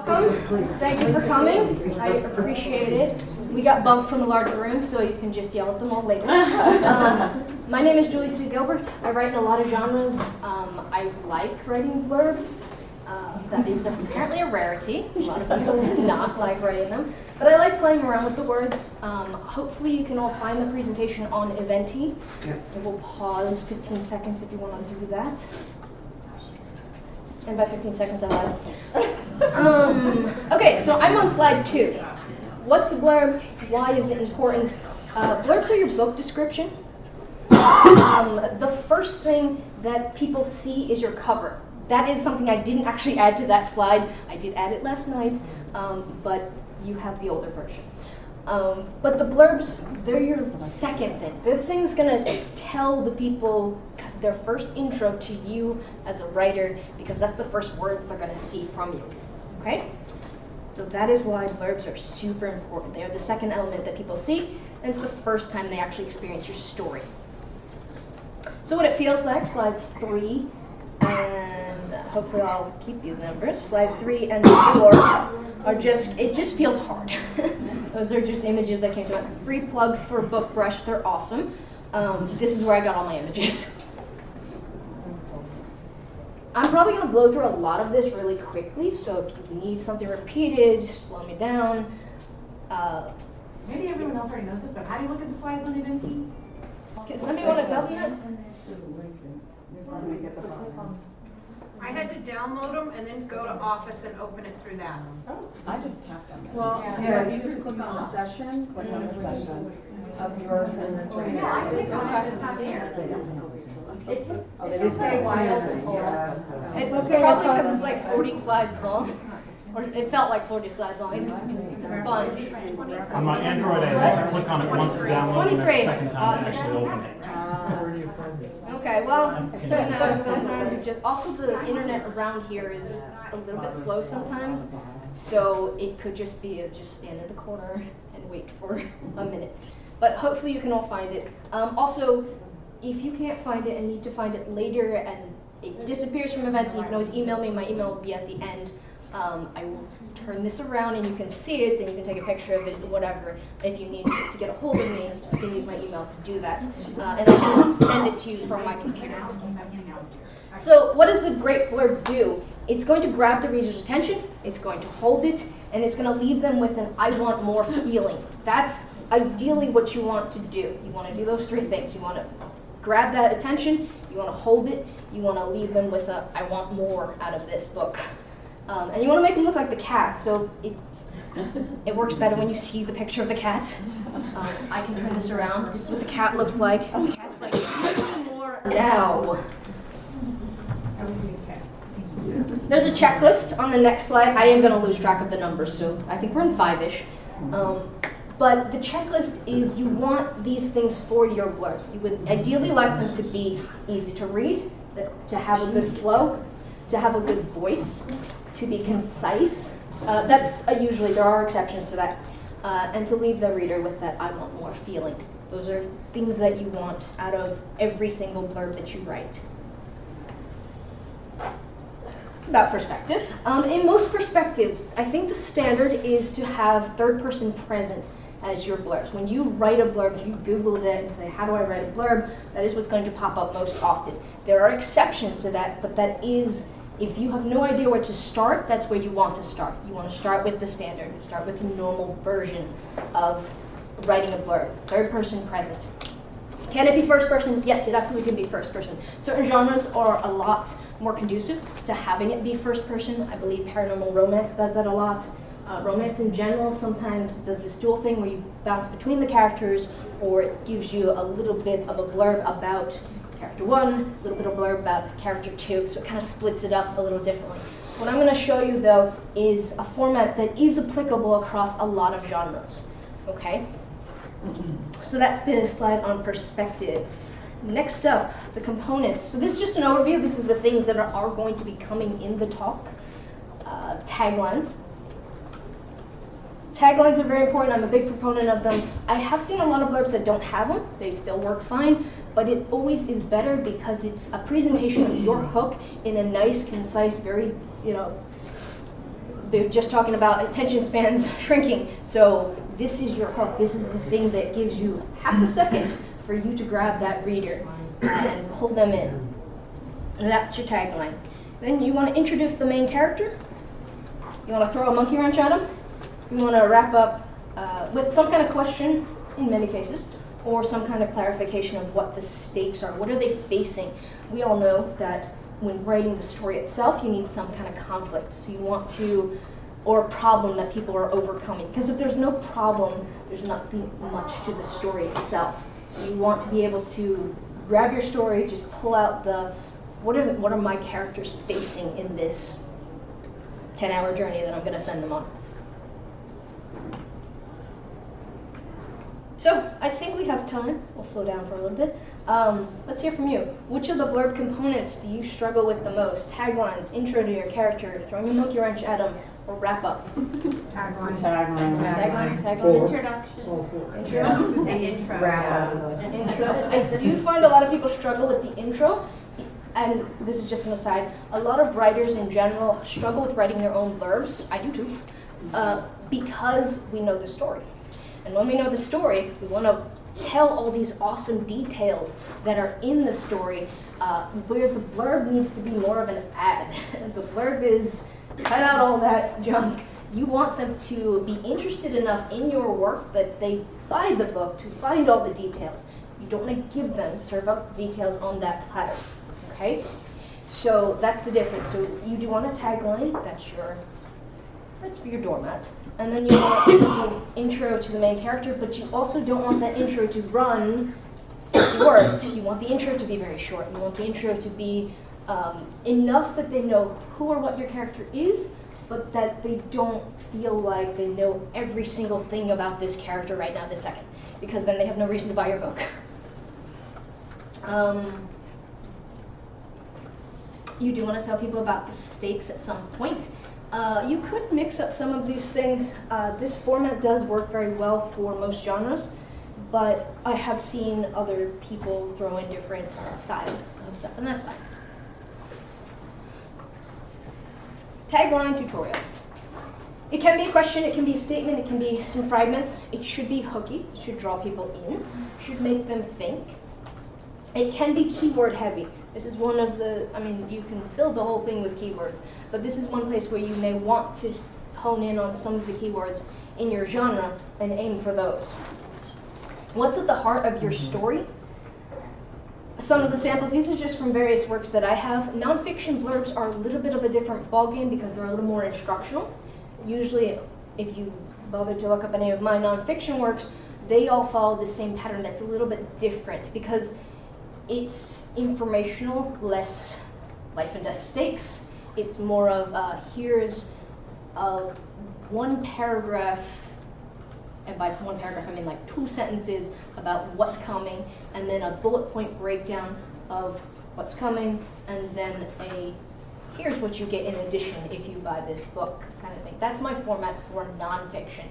welcome. Thank you for coming. I appreciate it. We got bumped from a larger room, so you can just yell at them all later. My name is C Gilbert. I write in a lot of genres. I like writing blurbs. That is apparently a rarity. A lot of people do not like writing them. But I like playing around with the words. Hopefully you can all find the presentation on Eventi. I will pause 15 seconds if you want to do that. And by 15 seconds I lied. Okay, so I'm on slide 2. What's a blurb? Why is it important? Blurbs are your book description. The first thing that people see is your cover. That is something I didn't actually add to that slide. I did add it last night, but you have the older version. But the blurbs, they're your second thing. They're the thing that's going to tell the people their first intro to you as a writer, because that's the first words they're going to see from you. Okay? So that is why blurbs are super important. They are the second element that people see, and it's the first time they actually experience your story. So what it feels like, slides 3, and hopefully I'll keep these numbers. Slide 3 and 4 are just, it just feels hard. Those are just images that came to mind. Free plug for BookBrush, they're awesome. This is where I got all my images. I'm probably going to blow through a lot of this really quickly, so if you need something repeated, slow me down. Maybe everyone else already knows this, but how do you look at the slides on Eventi? Does somebody want to tell me that? I had to download them and then go to Office and open it through that. I just tapped on it. Well, yeah, you just click on the session, click on the session of your, and that's right. Yeah, I clicked on it, it's not there. It takes a while to pull. It's probably because it's like 40 slides long. Or it felt like 40 slides long. It's a bunch. On my Android, I have to click on it once to download, and then the second time Awesome. to actually open it. Okay, well, you know, sometimes it just, also the internet around here is a little bit slow sometimes, so it could just be just stand in the corner and wait for a minute. But hopefully you can all find it. Also, if you can't find it and need to find it later and it disappears from Eventi, you can always email me. My email will be at the end. I will turn this around and you can see it and you can take a picture of it, whatever. If you need to get a hold of me, you can use my email to do that. And I can send it to you from my computer. So what does the great blurb do? It's going to grab the reader's attention, it's going to hold it, and it's going to leave them with an I want more feeling. That's ideally what you want to do. You want to do those 3 things. You want to grab that attention, you want to hold it, you want to leave them with a I want more out of this book. And you want to make them look like the cat, so it works better when you see the picture of the cat. I can turn this around. This is what the cat looks like. The cat's like, more now. There's a checklist on the next slide. I am going to lose track of the numbers, so I think we're in 5-ish. But the checklist is you want these things for your blurb. You would ideally like them to be easy to read, to have a good flow, to have a good voice, to be concise. That's usually, there are exceptions to that. And to leave the reader with that I want more feeling. Those are things that you want out of every single blurb that you write. It's about perspective. In most perspectives, I think the standard is to have third person present as your blurbs. When you write a blurb, if you Googled it and say, how do I write a blurb, that is what's going to pop up most often. There are exceptions to that, but that is, if you have no idea where to start, that's where you want to start. You want to start with the standard. Start with the normal version of writing a blurb. Third person present. Can it be first person? Yes, it absolutely can be first person. Certain genres are a lot more conducive to having it be first person. I believe paranormal romance does that a lot. Romance in general sometimes does this dual thing where you bounce between the characters, or it gives you a little bit of a blurb about character 1, a little bit of blurb about character 2, so it kind of splits it up a little differently. What I'm going to show you, though, is a format that is applicable across a lot of genres. Okay? So that's the slide on perspective. Next up, the components. So this is just an overview. This is the things that are going to be coming in the talk. Taglines. Taglines are very important. I'm a big proponent of them. I have seen a lot of blurbs that don't have them. They still work fine, but it always is better because it's a presentation of your hook in a nice, concise, very, They're just talking about attention spans shrinking. So this is your hook. This is the thing that gives you half a second for you to grab that reader and pull them in. And that's your tagline. Then you want to introduce the main character. You want to throw a monkey wrench at them. You want to wrap up with some kind of question, in many cases, or some kind of clarification of what the stakes are. What are they facing? We all know that when writing the story itself, you need some kind of conflict. So you want to, or a problem that people are overcoming. Because if there's no problem, there's nothing much to the story itself. So you want to be able to grab your story, just pull out the, what are my characters facing in this 10-hour journey that I'm going to send them on. So, I think we have time. We'll slow down for a little bit. Let's hear from you. Which of the blurb components do you struggle with the most? Taglines, intro to your character, throwing a monkey wrench at them, or wrap up? Tagline. Tagline. Introduction. Intro. Say intro. Wrap yeah. up. An intro. I do find a lot of people struggle with the intro, and this is just an aside. A lot of writers in general struggle with writing their own blurbs. I do too, because we know the story. And when we know the story, we want to tell all these awesome details that are in the story, whereas the blurb needs to be more of an ad. The blurb is cut out all that junk. You want them to be interested enough in your work that they buy the book to find all the details. You don't want to give them, serve up the details on that platter, okay? So that's the difference. So you do want a tagline, that's your doormat. And then you want the intro to the main character, but you also don't want that intro to run 50 words. You want the intro to be very short. You want the intro to be enough that they know who or what your character is, but that they don't feel like they know every single thing about this character right now this second, because then they have no reason to buy your book. You do want to tell people about the stakes at some point. You could mix up some of these things. This format does work very well for most genres, but I have seen other people throw in different styles of stuff, and that's fine. Tagline tutorial. It can be a question, it can be a statement, it can be some fragments. It should be hooky, it should draw people in, should make them think. It can be keyword heavy. This is one of the, you can fill the whole thing with keywords, but this is one place where you may want to hone in on some of the keywords in your genre and aim for those. What's at the heart of your story? Some of the samples, these are just from various works that I have. Nonfiction blurbs are a little bit of a different ballgame because they're a little more instructional. Usually, if you bother to look up any of my nonfiction works, they all follow the same pattern that's a little bit different because it's informational, less life and death stakes. It's more of here's one paragraph, and by one paragraph I mean like 2 sentences about what's coming, and then a bullet point breakdown of what's coming, and then a here's what you get in addition if you buy this book kind of thing. That's my format for nonfiction.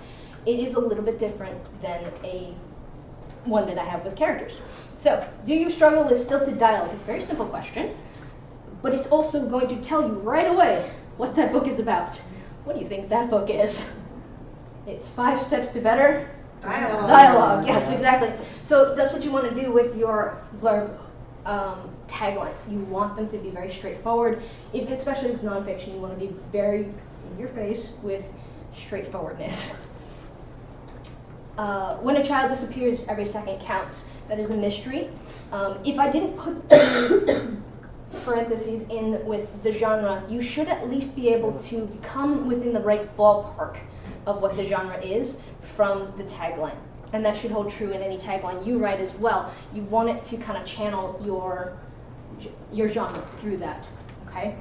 It is a little bit different than one that I have with characters. So, do you struggle with stilted dialogue? It's a very simple question, but it's also going to tell you right away what that book is about. What do you think that book is? It's 5 Steps to Better Dialogue. Yes, exactly. So that's what you want to do with your blurb taglines. You want them to be very straightforward. Especially with nonfiction, you want to be very in your face with straightforwardness. When a child disappears, every second counts. That is a mystery. If I didn't put the parentheses in with the genre, you should at least be able to come within the right ballpark of what the genre is from the tagline. And that should hold true in any tagline you write as well. You want it to kind of channel your genre through that, okay?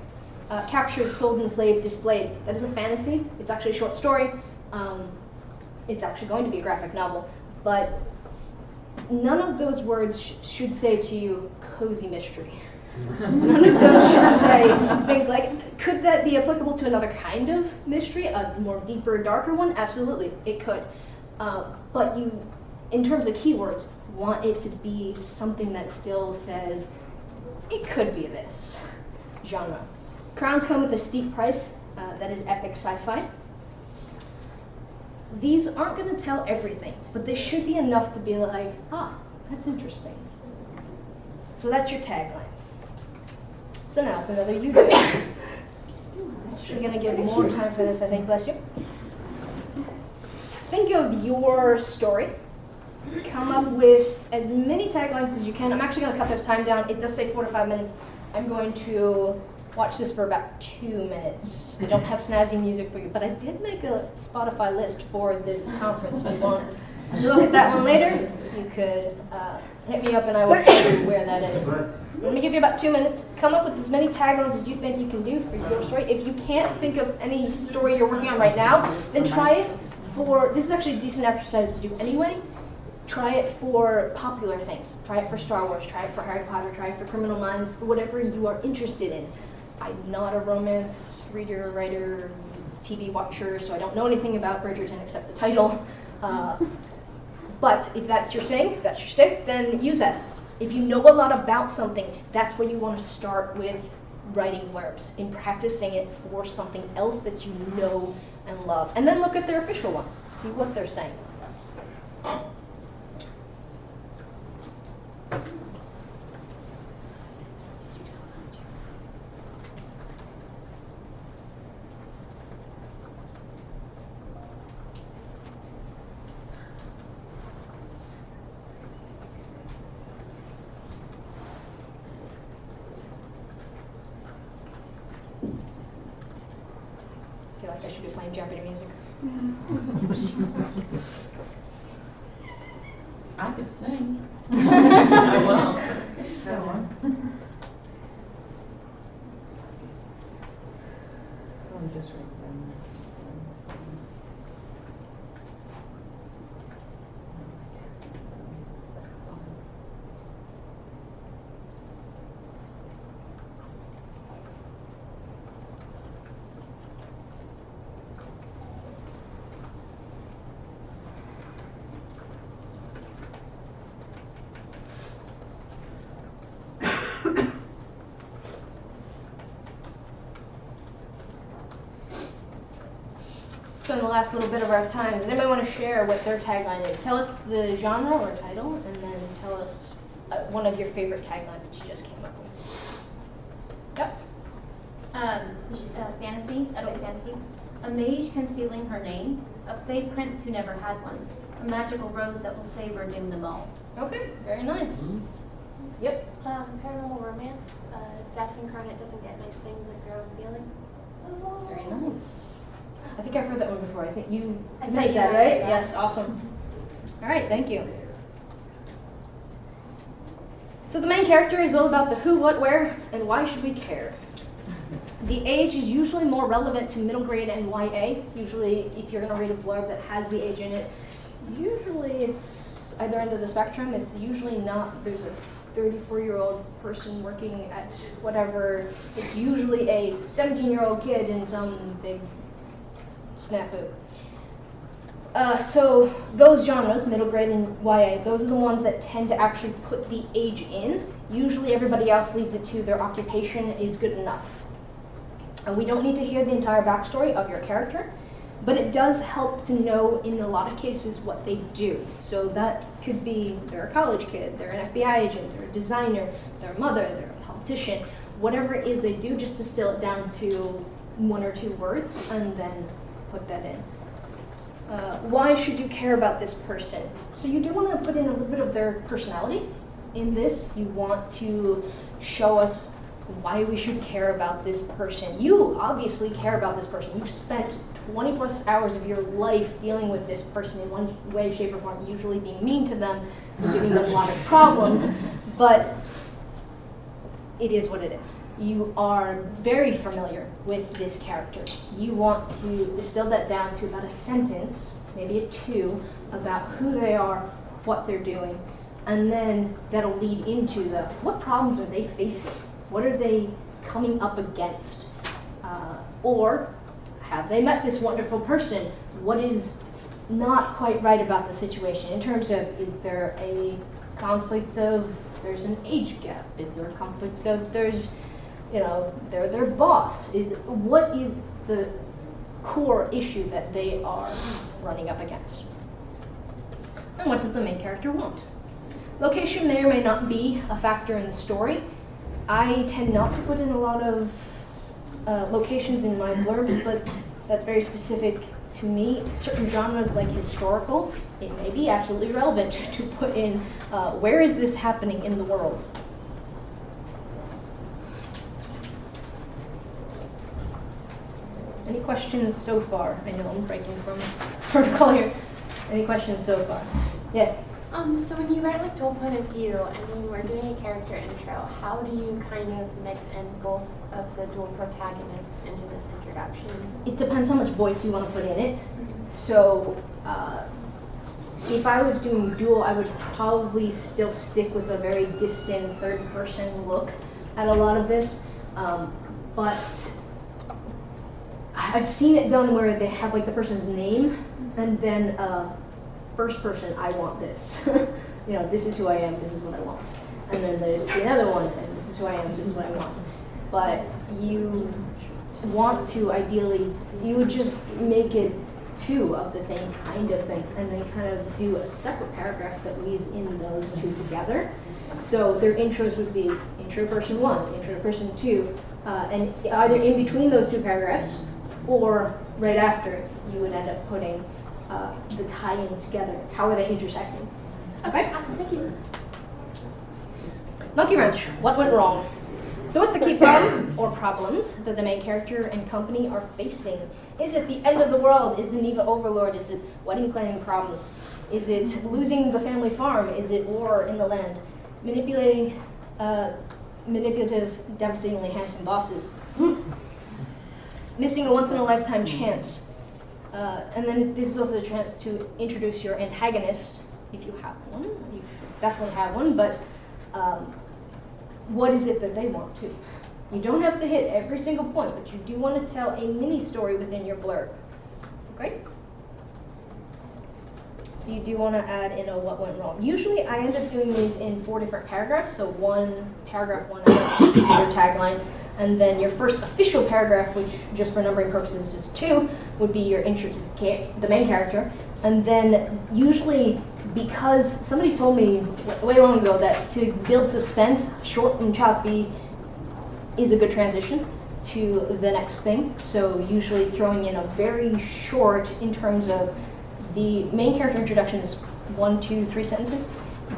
Captured, sold, enslaved, displayed. That is a fantasy. It's actually a short story. It's actually going to be a graphic novel, but none of those words should say to you, cozy mystery. None of those should say things like, could that be applicable to another kind of mystery, a more deeper, darker one? Absolutely, it could. But you, in terms of keywords, want it to be something that still says, it could be this genre. Crowns come with a steep price. that is epic sci-fi. These aren't going to tell everything, but they should be enough to be like, ah, that's interesting. So that's your taglines. So now it's another you do. We're going to give more time for this, I think, bless you. Think of your story. Come up with as many taglines as you can. I'm actually going to cut the time down. It does say 4 to 5 minutes. I'm going to watch this for about 2 minutes. I don't have snazzy music for you, but I did make a Spotify list for this conference. If you want to look at that one later, you could hit me up and I will tell you where that is. Let me give you about 2 minutes. Come up with as many taglines as you think you can do for your story. If you can't think of any story you're working on right now, then try it for, this is actually a decent exercise to do anyway. Try it for popular things. Try it for Star Wars, try it for Harry Potter, try it for Criminal Minds, whatever you are interested in. I'm not a romance reader, writer, TV watcher, so I don't know anything about Bridgerton except the title. But if that's your thing, if that's your stick, then use that. If you know a lot about something, that's when you want to start with writing blurbs, in practicing it for something else that you know and love. And then look at their official ones, see what they're saying. I feel like I should be playing Jeopardy music. I could sing. I will. I'm just right there. So in the last little bit of our time, does anybody want to share what their tagline is? Tell us the genre or title, and then tell us one of your favorite taglines that you just came up with. Yep. Fantasy, epic fantasy. A mage concealing her name, a fey prince who never had one, a magical rose that will save or doom them all. Okay, very nice. Yep. Paranormal romance. Death incarnate doesn't get nice things like grow and feeling. Very nice. I think I've heard that one before. I think you I submitted sent you that, that, right? yeah. Yes, awesome. All right, thank you. So the main character is all about the who, what, where, and why should we care. The age is usually more relevant to middle grade and YA. Usually, if you're going to read a blurb that has the age in it, usually it's either end of the spectrum. It's usually not, there's a 34-year-old person working at whatever. It's usually a 17-year-old kid in some big snafu. So those genres, middle grade and YA, those are the ones that tend to actually put the age in. Usually everybody else leaves it to their occupation is good enough. We don't need to hear the entire backstory of your character, but it does help to know in a lot of cases what they do. So that could be they're a college kid, they're an FBI agent, they're a designer, they're a mother, they're a politician. Whatever it is they do, just distill it down to 1 or 2 words and then put that in. Why should you care about this person? So you do want to put in a little bit of their personality in this. You want to show us why we should care about this person. You obviously care about this person. You've spent 20 plus hours of your life dealing with this person in one way, shape, or form, usually being mean to them and giving them a lot of problems, but it is what it is. You are very familiar with this character. You want to distill that down to about a sentence, maybe a 2, about who they are, what they're doing, and then that'll lead into the what problems are they facing? What are they coming up against? Or have they met this wonderful person? What is not quite right about the situation in terms of, is there a conflict of there's an age gap? Is there a conflict of they're their boss. What is the core issue that they are running up against? And what does the main character want? Location may or may not be a factor in the story. I tend not to put in a lot of locations in my blurbs, but that's very specific to me. Certain genres like historical, it may be absolutely relevant to put in where is this happening in the world. Any questions so far? I know I'm breaking from protocol here. Any questions so far? Yes? So when you write like dual point of view and when we're doing a character intro, how do you kind of mix in both of the dual protagonists into this introduction? It depends how much voice you want to put in it. So if I was doing dual, I would probably still stick with a very distant third-person look at a lot of this. But I've seen it done where they have like the person's name and then first person, I want this. This is who I am, this is what I want. And then there's the other one, and this is who I am, this is what I want. But you want to ideally, you would just make it two of the same kind of things and then kind of do a separate paragraph that weaves in those two together. So their intros would be intro person one, intro person two, and either in between those two paragraphs or right after, you would end up putting the tie-in together. How are they intersecting? Okay? Awesome, thank you. Monkey wrench. What went wrong? So what's the key problem or problems that the main character and company are facing? Is it the end of the world? Is it Neva Overlord? Is it wedding planning problems? Is it losing the family farm? Is it war in the land? Manipulative, devastatingly handsome bosses? Missing a once-in-a-lifetime chance? And then this is also a chance to introduce your antagonist, if you have one. You should definitely have one, but what is it that they want to? You don't have to hit every single point, but you do want to tell a mini story within your blurb. Okay? So you do want to add in a what went wrong. Usually I end up doing these in 4 different paragraphs, so one paragraph, one your tagline, and then your first official paragraph, which just for numbering purposes is 2, would be your intro to the main character. And then usually, because somebody told me way long ago that to build suspense, short and choppy is a good transition to the next thing. So usually throwing in a very short in terms of the main character introduction is 1, 2, 3 sentences.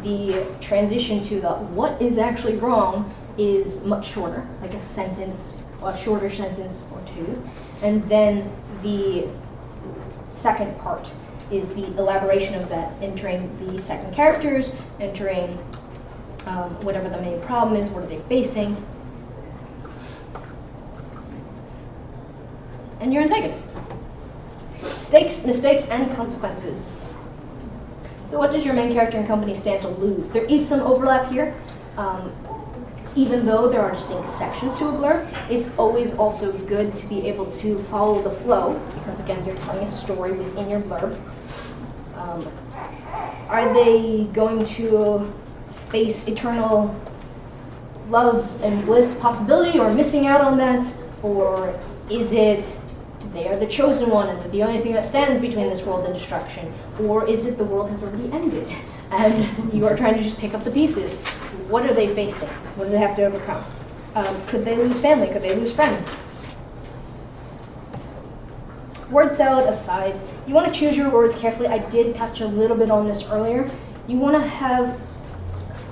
The transition to the what is actually wrong is much shorter, like a sentence, a shorter sentence or 2. And then the second part is the elaboration of that, entering the second characters, entering whatever the main problem is, what are they facing, and your antagonist. Stakes, mistakes, and consequences. So what does your main character and company stand to lose? There is some overlap here. Even though there are distinct sections to a blurb, it's always also good to be able to follow the flow, because again, you're telling a story within your blurb. Are they going to face eternal love and bliss possibility or missing out on that? Or is it they are the chosen one and the only thing that stands between this world and destruction? Or is it the world has already ended and you are trying to just pick up the pieces? What are they facing? What do they have to overcome? Could they lose family? Could they lose friends? Word salad aside, you want to choose your words carefully. I did touch a little bit on this earlier. You want to have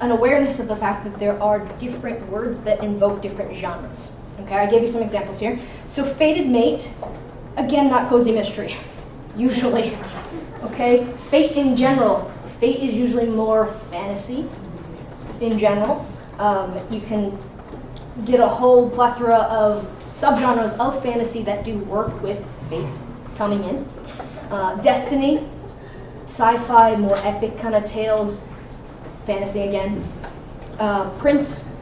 an awareness of the fact that there are different words that invoke different genres. Okay, I gave you some examples here. So fated mate, again, not cozy mystery, usually. Okay, fate in general. Fate is usually more fantasy in general. You can get a whole plethora of subgenres of fantasy that do work with fate coming in. Destiny, sci-fi, more epic kind of tales, fantasy again. Prince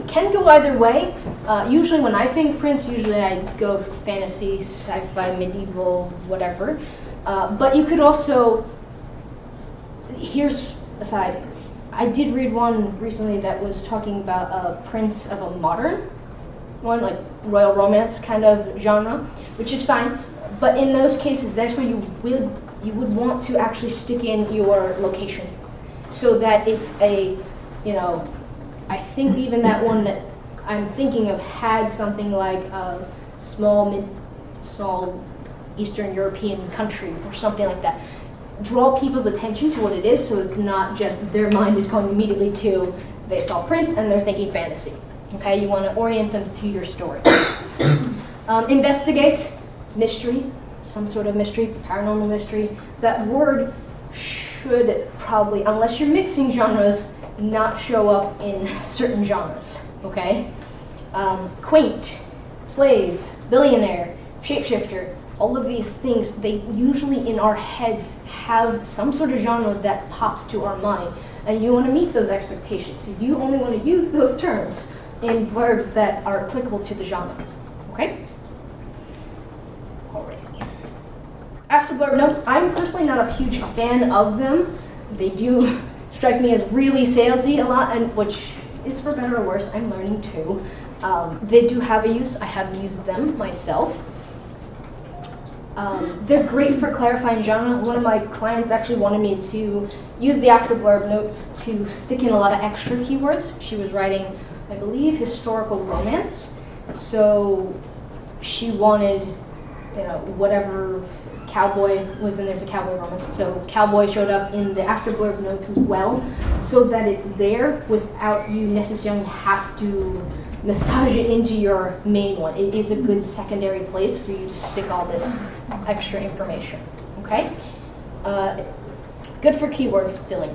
can go either way. Usually when I think prince, usually I go fantasy, sci-fi, medieval, whatever. But you could also, here's aside, I did read one recently that was talking about a prince of a modern one, like royal romance kind of genre, which is fine. But in those cases, that's where you would want to actually stick in your location, so that it's a, I think even that one that I'm thinking of had something like a small Eastern European country or something like that. Draw people's attention to what it is, so it's not just their mind is going immediately to they saw Prince and they're thinking fantasy. Okay, you want to orient them to your story. Investigate, mystery, some sort of mystery, paranormal mystery. That word should probably, unless you're mixing genres, not show up in certain genres. Okay, quaint, slave, billionaire, shapeshifter. All of these things, they usually in our heads have some sort of genre that pops to our mind, and you want to meet those expectations. So you only want to use those terms in blurbs that are applicable to the genre. Okay? Alrighty. After-blurb notes, I'm personally not a huge fan of them. They do strike me as really salesy a lot, and which is for better or worse. I'm learning too. They do have a use. I have used them myself. They're great for clarifying genre. One of my clients actually wanted me to use the after-blurb notes to stick in a lot of extra keywords. She was writing, I believe, historical romance. So she wanted, whatever cowboy was in there's a cowboy romance. So cowboy showed up in the after-blurb notes as well, so that it's there without you necessarily have to massage it into your main one. It is a good secondary place for you to stick all this extra information, okay? Good for keyword filling.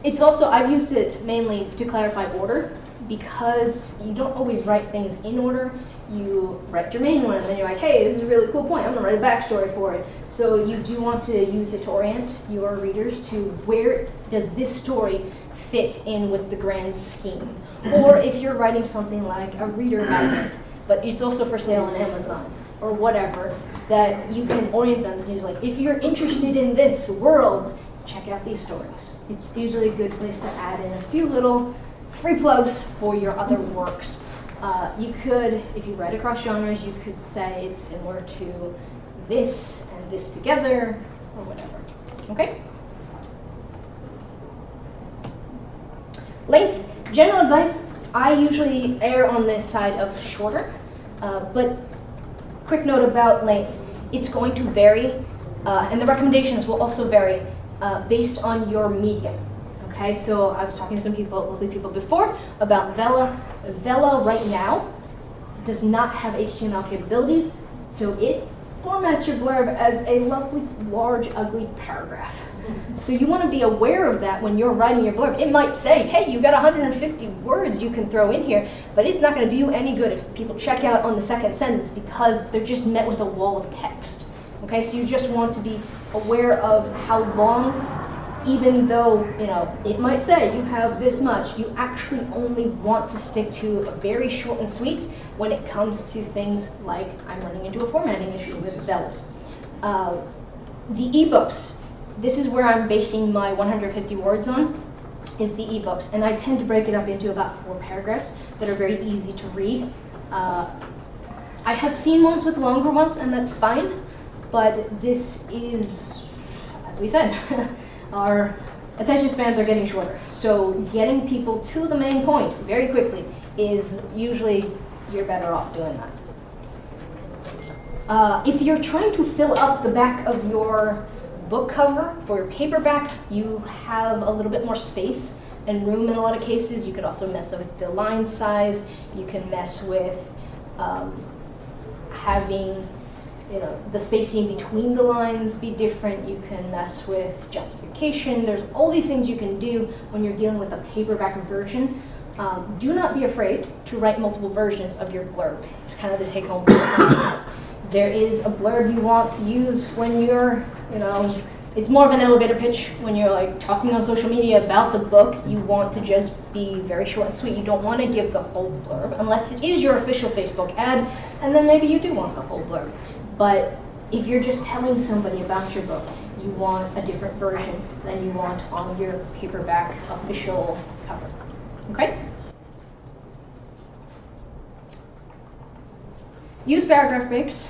It's also, I've used it mainly to clarify order, because you don't always write things in order. You write your main one and then you're like, hey, this is a really cool point, I'm gonna write a backstory for it. So you do want to use it to orient your readers to where does this story fit in with the grand scheme. Or if you're writing something like a reader magnet, but it's also for sale on Amazon or whatever, that you can orient them to like, if you're interested in this world, check out these stories. It's usually a good place to add in a few little free plugs for your other works. You could, if you write across genres, you could say it's similar to this and this together, or whatever. Okay? Length. General advice, I usually err on the side of shorter, but quick note about length. It's going to vary, and the recommendations will also vary based on your medium. Okay, so I was talking to some people, lovely people before, about Vella. Vella right now does not have HTML capabilities, so it formats your blurb as a lovely, large, ugly paragraph. So you want to be aware of that when you're writing your blurb. It might say, hey, you've got 150 words you can throw in here, but it's not going to do you any good if people check out on the second sentence because they're just met with a wall of text. Okay, so you just want to be aware of how long, even though, it might say you have this much, you actually only want to stick to a very short and sweet when it comes to things like I'm running into a formatting issue with Bellas. The ebooks, this is where I'm basing my 150 words on, is the ebooks. And I tend to break it up into about 4 paragraphs that are very easy to read. I have seen ones with longer ones, and that's fine, but this is, as we said, our attention spans are getting shorter. So getting people to the main point very quickly is usually, you're better off doing that. If you're trying to fill up the back of your book cover for your paperback, you have a little bit more space and room in a lot of cases. You could also mess with the line size. You can mess with having the spacing between the lines be different. You can mess with justification. There's all these things you can do when you're dealing with a paperback version. Do not be afraid to write multiple versions of your blurb. It's kind of the take-home point. There is a blurb you want to use when you're, it's more of an elevator pitch when you're like talking on social media about the book. You want to just be very short and sweet. You don't want to give the whole blurb unless it is your official Facebook ad, and then maybe you do want the whole blurb. But if you're just telling somebody about your book, you want a different version than you want on your paperback official cover. Okay? Use paragraph breaks.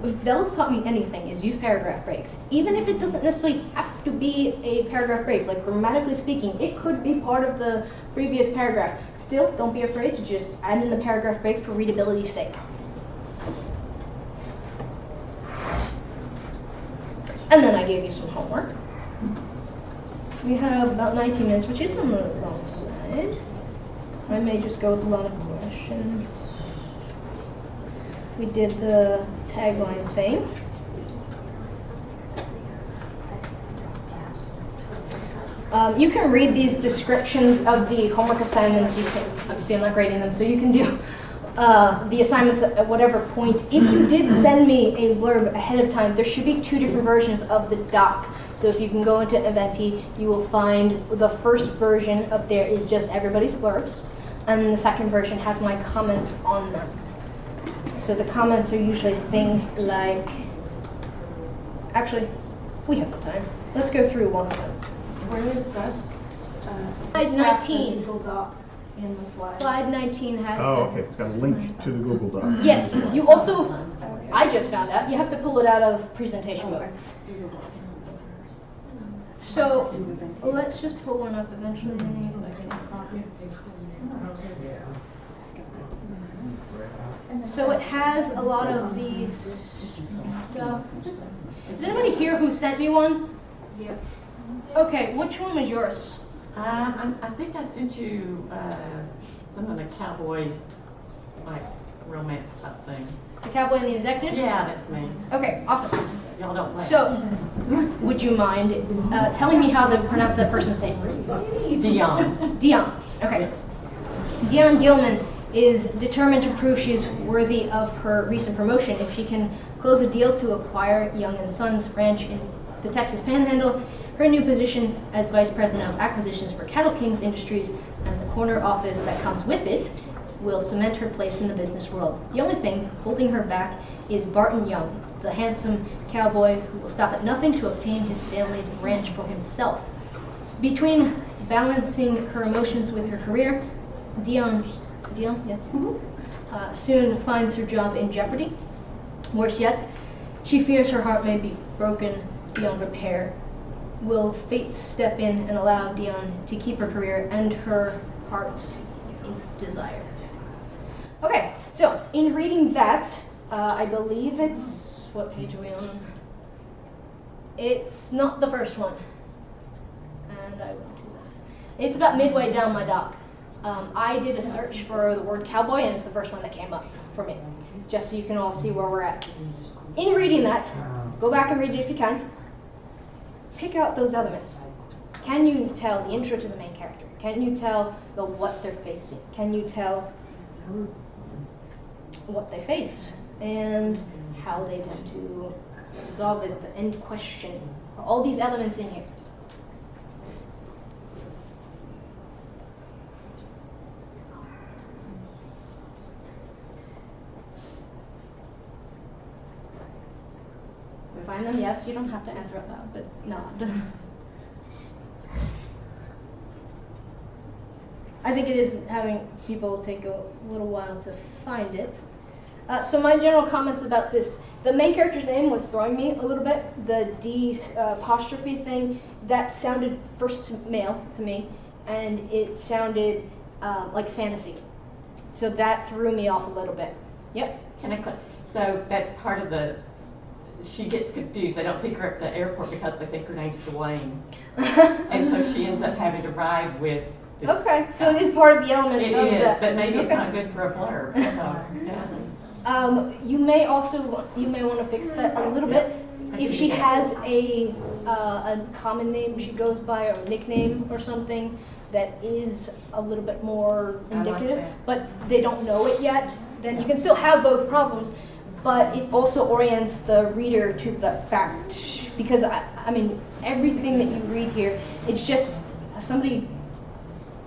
If Bella's taught me anything, is use paragraph breaks. Even if it doesn't necessarily have to be a paragraph break, like grammatically speaking, it could be part of the previous paragraph. Still, don't be afraid to just add in the paragraph break for readability's sake. And then I gave you some homework. We have about 19 minutes, which is on the long side. I may just go with a lot of questions. We did the tagline thing. You can read these descriptions of the homework assignments. You can, obviously I'm not grading them, so you can do the assignments at whatever point. If you did send me a blurb ahead of time, there should be 2 different versions of the doc. So if you can go into Eventi, you will find the first version up there is just everybody's blurbs, and the second version has my comments on them. So the comments are usually things like, actually, we have the time. Let's go through one of them. Where is this? Slide 19. Google Doc in the slide. Slide 19 has Oh, the... okay, it's got a link to the Google Doc. Yes, you also, I just found out, you have to pull it out of presentation mode. So let's just pull one up eventually. So it has a lot of these stuff. Is anybody here who sent me one? Yeah. Okay, which one was yours? I think I sent you some of the cowboy, like, romance type thing. The Cowboy and the Executive? Yeah, that's me. Okay, awesome. Y'all don't laugh. So, would you mind telling me how to pronounce that person's name? Dion. Dion. Okay. Dion Gilman is determined to prove she's worthy of her recent promotion if she can close a deal to acquire Young & Sons Ranch in the Texas Panhandle. Her new position as Vice President of Acquisitions for Cattle Kings Industries and the corner office that comes with it will cement her place in the business world. The only thing holding her back is Barton Young, the handsome cowboy who will stop at nothing to obtain his family's ranch for himself. Between balancing her emotions with her career, Dion, yes, soon finds her job in jeopardy. Worse yet, she fears her heart may be broken beyond repair. Will fate step in and allow Dion to keep her career and her heart's desire? Okay, so in reading that, I believe it's, what page are we on? It's not the first one. And I went to that. It's about midway down my doc. I did a search for the word cowboy, and it's the first one that came up for me, just so you can all see where we're at. In reading that, go back and read it if you can. Pick out those elements. Can you tell the intro to the main character? Can you tell the what they're facing? Can you tell what they face and how they tend to resolve it, the end question? Are all these elements in here? We find them? Yes, you don't have to answer out loud, but nod. I think it is having people take a little while to find it. So my general comments about this, the main character's name was throwing me a little bit. The D apostrophe thing, that sounded first male to me, and it sounded like fantasy. So that threw me off a little bit. Yep. Can I click? So that's part of the, she gets confused. They don't pick her up at the airport because they think her name's Dwayne. And so she ends up having to ride with this. Okay, so it is part of the element It of is, that. but maybe it's Okay. not good for a blurb. So, yeah. You may want to fix that a little bit. If she has a common name she goes by, or a nickname or something that is a little bit more I like indicative, that. but they don't know it yet, then you can still have both problems, but it also orients the reader to the fact. Because, I mean, everything that you read here, it's just, somebody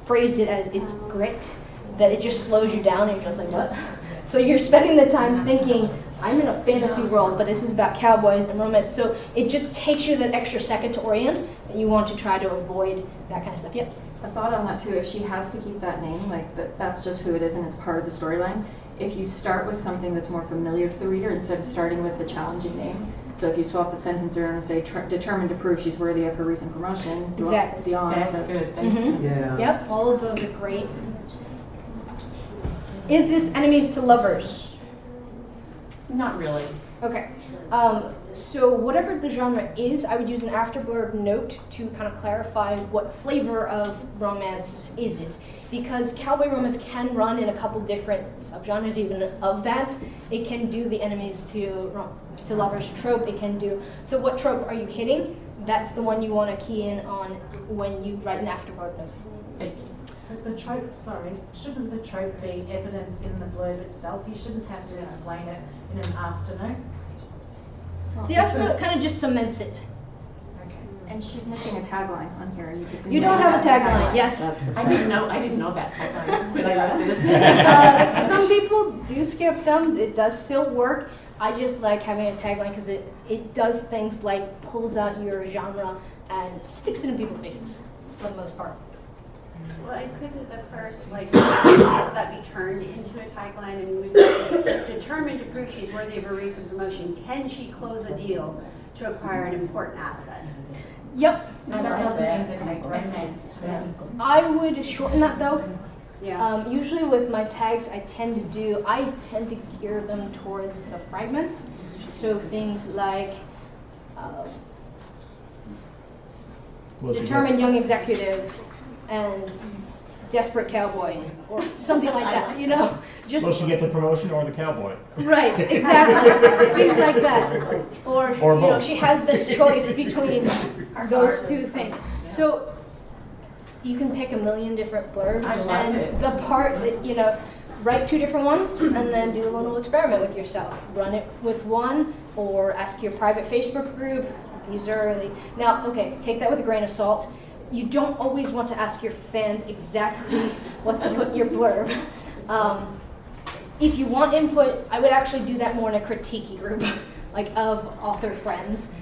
phrased it as it's grit, that it just slows you down and you're just like, what? So you're spending the time thinking, I'm in a fantasy world, but this is about cowboys and romance. So it just takes you that extra second to orient, and you want to try to avoid that kind of stuff. Yep. A thought on that too, if she has to keep that name, like that's just who it is and it's part of the storyline. If you start with something that's more familiar to the reader instead of starting with the challenging name. So if you swap the sentence around and say, determined to prove she's worthy of her recent promotion. Exactly. Dion That's says, good, thank you. Yeah. Yep, all of those are great. Is this enemies to lovers? Not really. Okay. So whatever the genre is, I would use an after-blurb note to kind of clarify what flavor of romance is it. Because cowboy romance can run in a couple different subgenres even of that. It can do the enemies to lovers trope. It can do, so what trope are you hitting? That's the one you want to key in on when you write an after-blurb note. Thank you. But the trope, shouldn't the trope be evident in the blurb itself? You shouldn't have to explain it in an afternote. The after-note kind of just cements it. Okay. and she's missing a tagline on here. You don't have a tagline, yes. I didn't know about taglines when I wrote this. Some people do skip them. It does still work. I just like having a tagline because it does things like pulls out your genre and sticks it in people's faces for the most part. Well, I couldn't the first, that be turned into a tagline and we've got determined to prove she's worthy of a recent promotion. Can she close a deal to acquire an important asset? Yep. That doesn't indicate romance to me. I would shorten that though. Yeah. Usually with my tags, I tend to gear them towards the fragments. So things like determined young executive and desperate cowboy or something like that, you know? Just Will she get the promotion or the cowboy? right, exactly. Things like that. Or you know, both. she has this choice between those two things. So you can pick a million different blurbs I love and it. the part that, you know, write 2 different ones and then do a little experiment with yourself. Run it with one or ask your private Facebook group. These are now, okay, take that with a grain of salt. You don't always want to ask your fans exactly what to put in your blurb. If you want input, I would actually do that more in a critique group, like of author friends,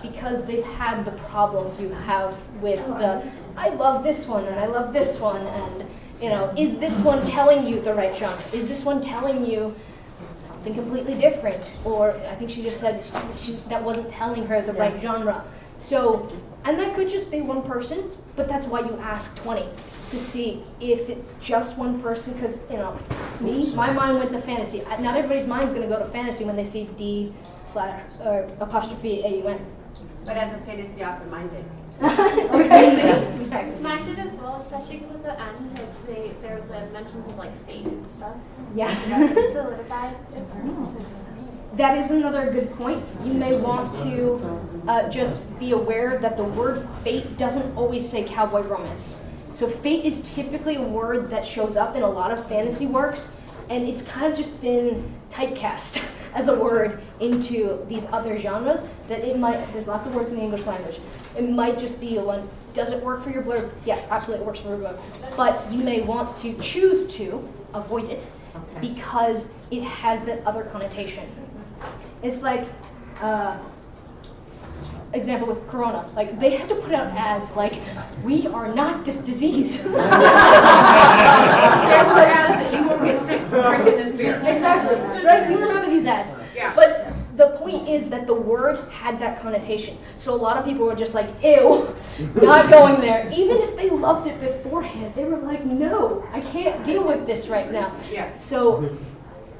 because they've had the problems you have with the, I love this one and I love this one, and you know, is this one telling you the right genre? Is this one telling you something completely different? Or I think she just said that wasn't telling her the right genre. So, and that could just be one person, but that's why you ask 20 to see if it's just one person, because, you know, my mind went to fantasy. Not everybody's mind's going to go to fantasy when they see D/apostrophe-AUN. But as a fantasy author, mine did. Exactly. Mine did as well, especially because at the end, there was mentions of like fate and stuff. Yes. Solidified. That is another good point. You may want to just be aware that the word fate doesn't always say cowboy romance. So fate is typically a word that shows up in a lot of fantasy works, and it's kind of just been typecast as a word into these other genres that it might, there's lots of words in the English language. It might just be one, does it work for your blurb? Yes, absolutely it works for your blurb. But you may want to choose to avoid it because it has that other connotation. It's like, example with Corona, like they had to put out ads like, we are not this disease. There were ads that you won't get sick from drinking this beer. Exactly, right? You remember these ads. Yeah. But the point is that the word had that connotation. So a lot of people were just like, ew, not going there. Even if they loved it beforehand, they were like, no, I can't deal with this right now. Yeah. So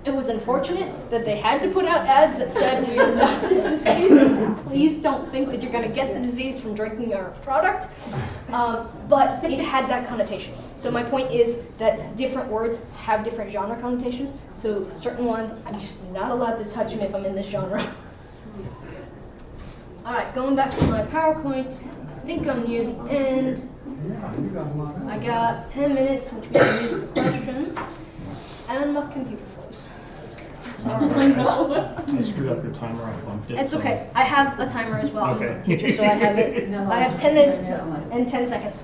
it was unfortunate that they had to put out ads that said, we are not this disease. Please don't think that you're going to get the disease from drinking our product. But it had that connotation. So my point is that different words have different genre connotations. So certain ones, I'm just not allowed to touch them if I'm in this genre. All right, going back to my PowerPoint. I think I'm near the end. I got 10 minutes, which we can use for questions. And my computer froze. I screwed up your timer. It's okay. I have a timer as well. Okay. I'm a teacher, so I have it. I have 10 minutes and 10 seconds.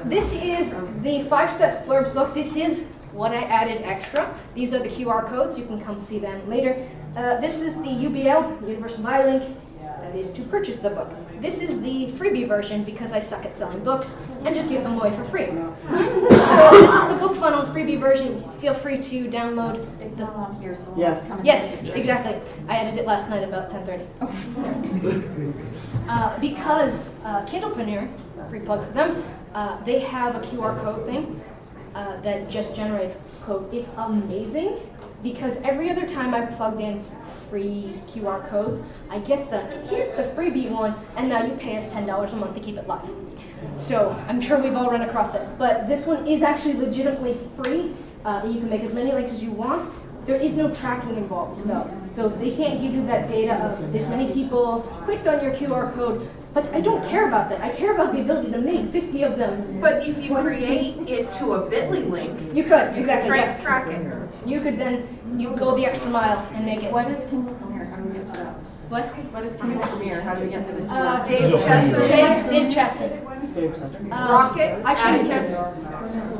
This is the 5 Steps Blurbs book. This is what I added extra. These are the QR codes. You can come see them later. This is the UBL, Universal Buy Link. That is to purchase the book. This is the freebie version because I suck at selling books and just give them away for free. So this is the book funnel freebie version. Feel free to download. It's not on here, so we'll Yes. just come and Yes, take a picture. exactly. I edited it last night about 10:30. Because Kindlepreneur, free plug for them, they have a QR code thing that just generates code. It's amazing because every other time I've plugged in free QR codes, I get here's the freebie one, and now you pay us $10 a month to keep it live. So I'm sure we've all run across that. But this one is actually legitimately free. You can make as many links as you want. There is no tracking involved, though. So they can't give you that data of this many people clicked on your QR code. But I don't care about that. I care about the ability to make 50 of them. But if you create it to a bit.ly link, You could, exactly, yes. track it. You could then, you go the extra mile and make it. What is Kindlepreneur? How do we get to that? What? What is Kindlepreneur? How do we get to this? Dave Chesson, Dave Chesson. Rocket, I can- Atticus.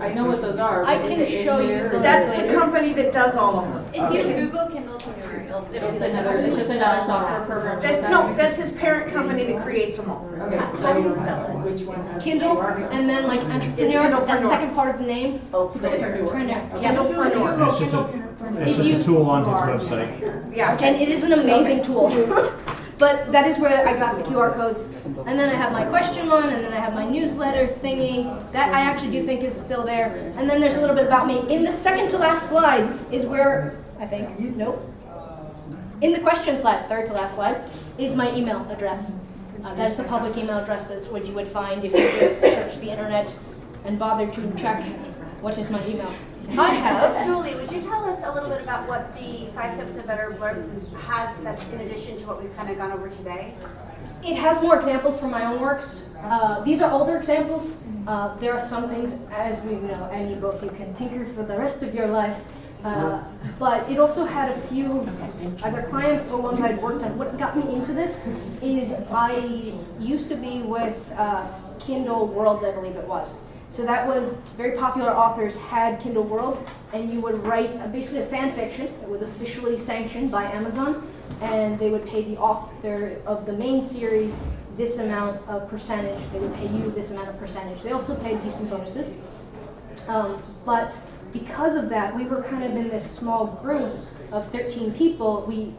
I know what those are. I but is can it in show you here? the- That's the company that does all of them. If you Google Kindlepreneur, it'll It's another, it's just another software program. No, that's his parent company that creates them all. Okay, How do you spell so which one has? Kindle, and then like entrepreneur, that Kindlepreneur. second part of the name. Entrepreneur. Kindlepreneur. It's just a tool on his website. Yeah, And it is an amazing tool. But that is where I got the QR codes. And then I have my question one, and then I have my newsletter thingy. That I actually do think is still there. And then there's a little bit about me. In the second to last slide is where, I think, nope. In the question slide, third to last slide, is my email address. That is the public email address. That's what you would find if you just search the internet and bother to check what is my email. I have. Julie, would you tell us a little bit about what the 5 Steps to Better Blurbs has that's in addition to what we've kind of gone over today? It has more examples from my own works. These are older examples. There are some things, as we know, any book you can tinker for the rest of your life. But it also had a few other clients or ones I'd worked on. What got me into this is I used to be with Kindle Worlds, I believe it was. So that was very popular authors had Kindle Worlds, and you would write basically a fan fiction. It was officially sanctioned by Amazon, and they would pay the author of the main series this amount of percentage. They would pay you this amount of percentage. They also paid decent bonuses. But because of that, we were kind of in this small group of 13 people. We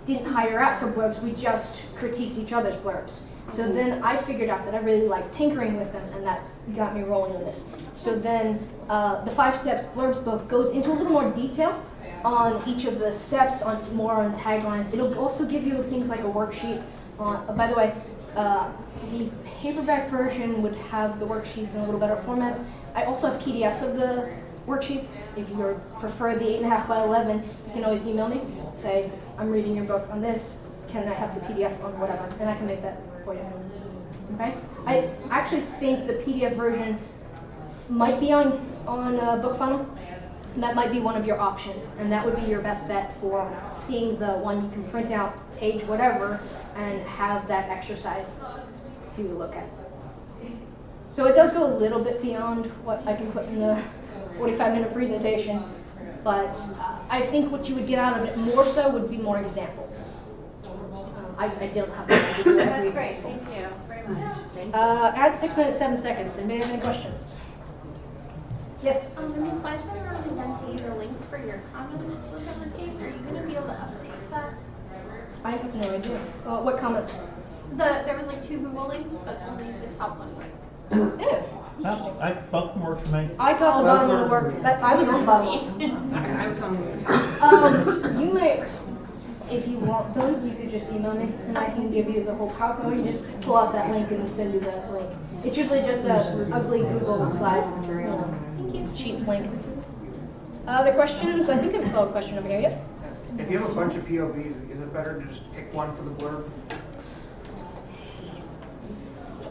didn't hire out for blurbs, we just critiqued each other's blurbs. So then I figured out that I really liked tinkering with them, and that got me rolling in this. So then the 5 Steps Blurbs book goes into a little more detail on each of the steps, more on taglines. It'll also give you things like a worksheet. By the way, the paperback version would have the worksheets in a little better format. I also have PDFs of the worksheets. If you prefer the 8.5 by 11, you can always email me. Say, I'm reading your book on this. Can I have the PDF on whatever? And I can make that for you. Okay? I actually think the PDF version might be on BookFunnel. That might be one of your options, and that would be your best bet for seeing the one you can print out, page whatever, and have that exercise to look at. So it does go a little bit beyond what I can put in the 45-minute presentation, but I think what you would get out of it more so would be more examples. I didn't have time to do it. That's great, thank you very much. Add 6 minutes, 7 seconds. Anybody have any questions? Yes? In the slides where you're indenting the link for your comments was received, are you going to be able to update that? I have no idea. What comments? There was like 2 Google links, but only the top one worked. Both of them work for me. I got the bottom one to work. I was on the bottom one. I was on the top. You may, if you want them, you could just email me and I can give you the whole PowerPoint. You just pull out that link and send you that link. It's usually just a ugly Google Slides, Sheets link. Other questions? I think there was a question over here. Yep. If you have a bunch of POVs, is it better to just pick one for the blurb?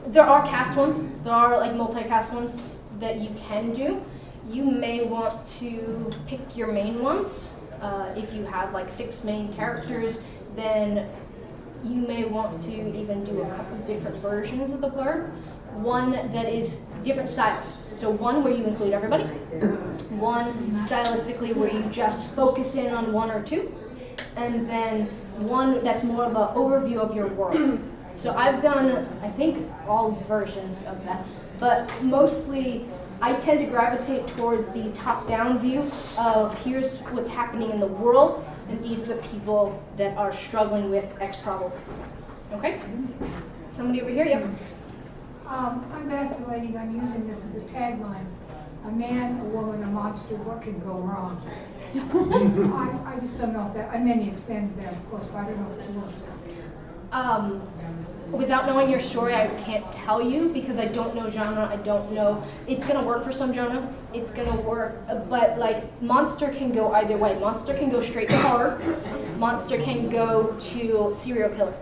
There are cast ones. There are like multicast ones that you can do. You may want to pick your main ones. If you have like 6 main characters, then you may want to even do a couple different versions of the blurb. One that is different styles. So one where you include everybody, one stylistically where you just focus in on one or two, and then one that's more of an overview of your world. So I've done, I think, all versions of that, but mostly I tend to gravitate towards the top-down view of here's what's happening in the world, and these are the people that are struggling with X problem. Okay? Somebody over here, yep. I'm vacillating on using this as a tagline. A man, a woman, a monster, what can go wrong? I just don't know if that, and then you expand that, of course, but I don't know if it works. Without knowing your story, I can't tell you because I don't know genre. I don't know. It's gonna work for some genres. It's gonna work, but like monster can go either way. Monster can go straight to horror. Monster can go to serial killer.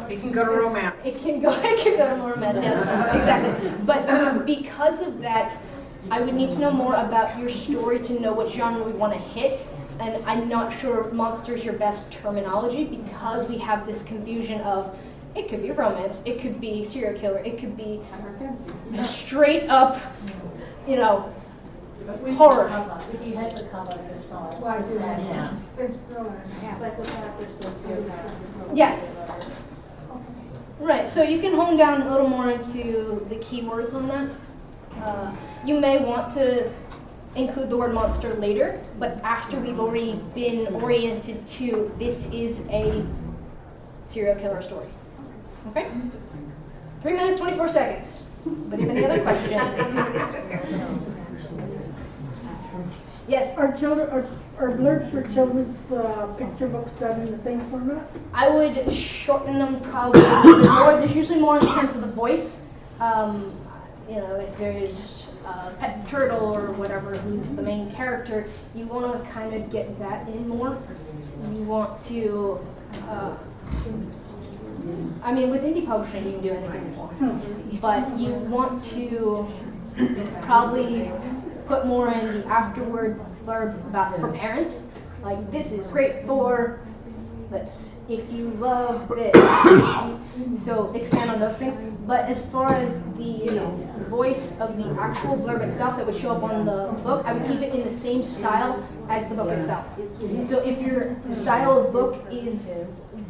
You can go to romance. It can go to romance. Yes, exactly. But because of that, I would need to know more about your story to know what genre we want to hit. And I'm not sure monster is your best terminology because we have this confusion of. It could be romance, it could be serial killer, it could be straight up, horror. If you had the cover, you saw it. Well, I do have a suspense thriller and a half. Yes. Right, so you can hone down a little more into the keywords on that. You may want to include the word monster later, but after we've already been oriented to this is a serial killer story. Okay? 3 minutes, 24 seconds. But if any other questions? Yes? Are blurbs for children's picture books done in the same format? I would shorten them probably a little bit more. There's usually more in terms of the voice. If there's a pet turtle or whatever who's the main character, you want to kind of get that in more. You want to, with indie publishing you can do anything more. But you want to probably put more in the afterward blurb for parents. Like, this is great for this. If you love this. So expand on those things. But as far as the voice of the actual blurb itself that would show up on the book, I would keep it in the same style as the book itself. So if your style of book is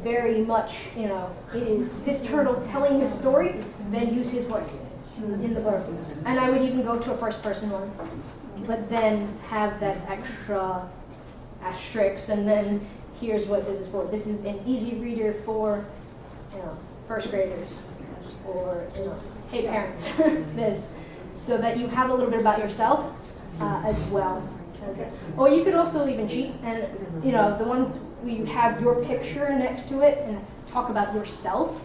very much, it is this turtle telling his story, then use his voice in the blurb. And I would even go to a first person one, but then have that extra asterisk, and then here's what this is for. This is an easy reader for, first graders, or, hey parents, this, so that you have a little bit about yourself as well. Okay. Or you could also even cheat, and the ones where you have your picture next to it and talk about yourself.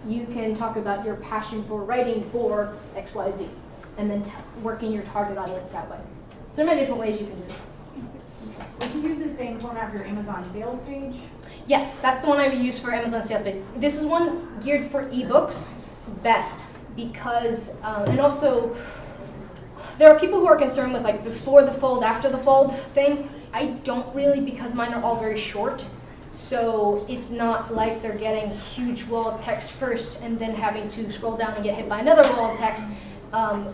You can talk about your passion for writing for XYZ, and then working your target audience that way. So there are many different ways you can do it. Would you use the same format for your Amazon sales page? Yes, that's the one I would use for Amazon sales page. This is one geared for ebooks, best, because, and also, there are people who are concerned with like before the fold, after the fold thing. I don't really, because mine are all very short. So it's not like they're getting a huge wall of text first and then having to scroll down and get hit by another wall of text.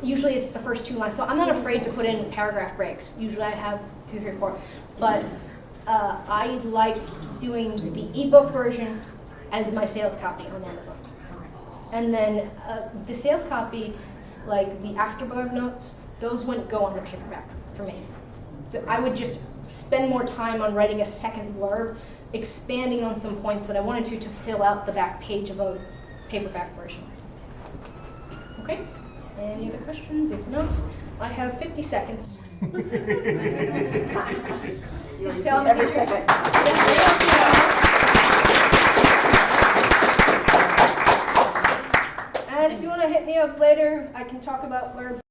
Usually it's the first 2 lines. So I'm not afraid to put in paragraph breaks. Usually I have 2, 3, 4. But I like doing the ebook version as my sales copy on Amazon. And then the sales copy, like the After-blurb notes, those wouldn't go on the paperback for me. So I would just spend more time on writing a second blurb, expanding on some points that I wanted to fill out the back page of a paperback version. Okay? Any other questions? If not, I have 50 seconds. Tell me every second. And if you want to hit me up later, I can talk about blurbs.